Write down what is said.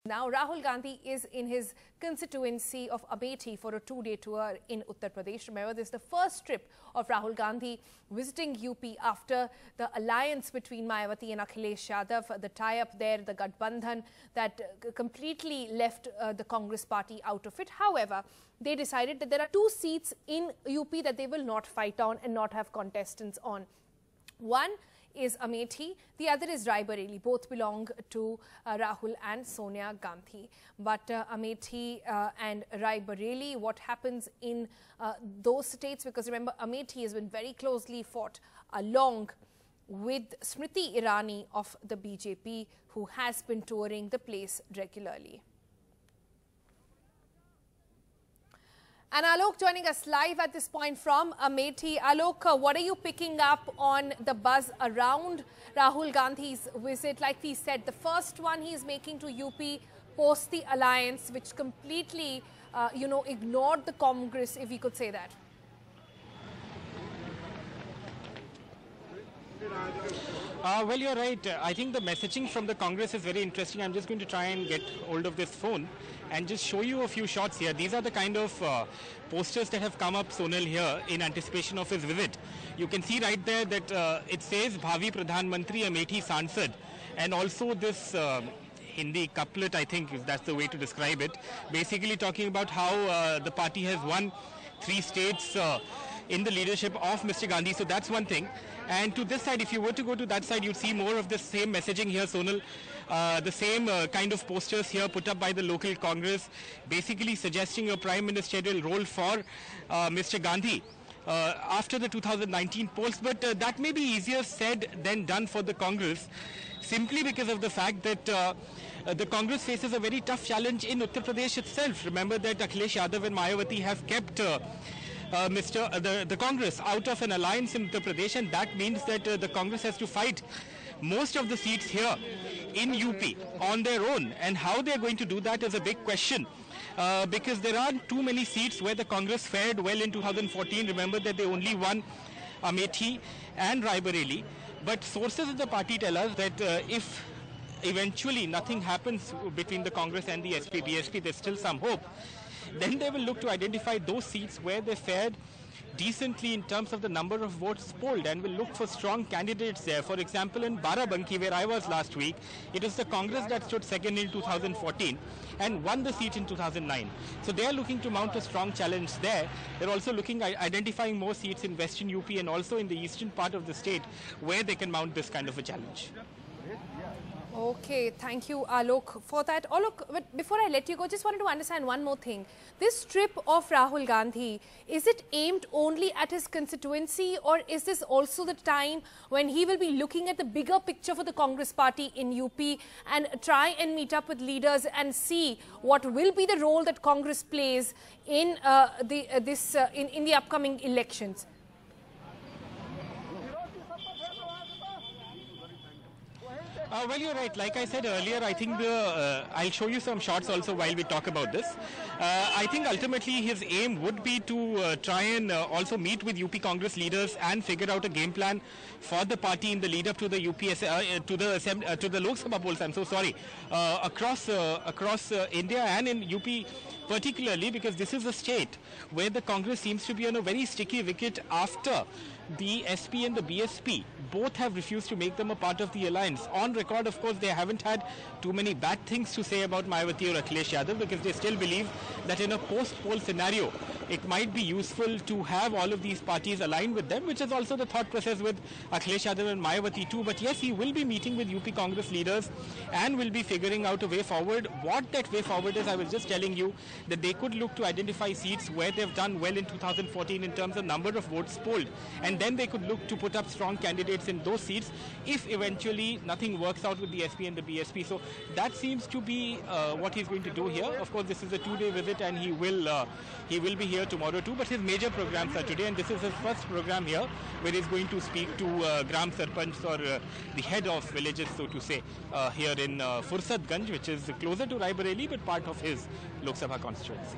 Now, Rahul Gandhi is in his constituency of Amethi for a two-day tour in Uttar Pradesh. Remember, this is the first trip of Rahul Gandhi visiting UP after the alliance between Mayawati and Akhilesh Yadav, the tie-up there, the Gathbandhan that completely left the Congress party out of it. However, they decided that there are two seats in UP that they will not fight on and not have contestants on. One is Amethi, the other is Raebareli. Both belong to Rahul and Sonia Gandhi. But Amethi and Raebareli, what happens in those states? Because remember, Amethi has been very closely fought along with Smriti Irani of the BJP, who has been touring the place regularly. And Alok joining us live at this point from Amethi. Alok, what are you picking up on the buzz around Rahul Gandhi's visit? Like he said, the first one he is making to UP post the alliance, which completely, ignored the Congress, if we could say that. Well, you're right. I think the messaging from the Congress is very interesting. I'm just going to try and get hold of this phone and just show you a few shots here. These are the kind of posters that have come up, Sonal, here in anticipation of his visit. You can see right there that it says Bhavi Pradhan Mantri Amethi Sansad, and also this Hindi couplet, I think that's the way to describe it, basically talking about how the party has won 3 states in the leadership of Mr. Gandhi. So that's one thing. And to this side, if you were to go to that side, you'd see more of the same messaging here, Sonal. The same kind of posters here put up by the local Congress, basically suggesting a prime ministerial role for Mr. Gandhi after the 2019 polls. But that may be easier said than done for the Congress, simply because of the fact that the Congress faces a very tough challenge in Uttar Pradesh itself. Remember that Akhilesh Yadav and Mayawati have kept the Congress out of an alliance in Uttar Pradesh, and that means that the Congress has to fight most of the seats here in UP on their own. And how they're going to do that is a big question, because there aren't too many seats where the Congress fared well in 2014. Remember that they only won Amethi and Raebareli. But sources in the party tell us that if eventually nothing happens between the Congress and the SP-BSP, there's still some hope. Then they will look to identify those seats where they fared decently in terms of the number of votes polled, and will look for strong candidates there. For example, in Barabanki, where I was last week, it is the Congress that stood second in 2014 and won the seat in 2009. So they are looking to mount a strong challenge there. They're also looking at identifying more seats in western UP and also in the eastern part of the state where they can mount this kind of a challenge. Okay, thank you, Alok, for that. Alok, but before I let you go, just wanted to understand one more thing. This trip of Rahul Gandhi, is it aimed only at his constituency, or is this also the time when he will be looking at the bigger picture for the Congress party in UP and try and meet up with leaders and see what will be the role that Congress plays in the upcoming elections? Well, you're right. Like I said earlier, I think I'll show you some shots also while we talk about this. I think ultimately his aim would be to try and also meet with UP Congress leaders and figure out a game plan for the party in the lead up to the to the Lok Sabha polls. I'm so sorry. Across India and in UP particularly, because this is a state where the Congress seems to be on a very sticky wicket after the SP and the BSP both have refused to make them a part of the alliance. On record, of course, they haven't had too many bad things to say about Mayawati or Akhilesh Yadav, because they still believe that in a post-poll scenario, it might be useful to have all of these parties aligned with them, which is also the thought process with Akhilesh Yadav and Mayawati too. But yes, he will be meeting with UP Congress leaders and will be figuring out a way forward. What that way forward is, I was just telling you that they could look to identify seats where they've done well in 2014 in terms of number of votes polled, and then they could look to put up strong candidates in those seats if eventually nothing works out with the SP and the BSP. So that seems to be what he's going to do here. Of course, this is a 2-day visit, and he will be here tomorrow too, but his major programs are today, and this is his first program here where he's going to speak to Gram Sarpanch, or the head of villages, so to say, here in Fursadganj, which is closer to Raebareli but part of his Lok Sabha constituency.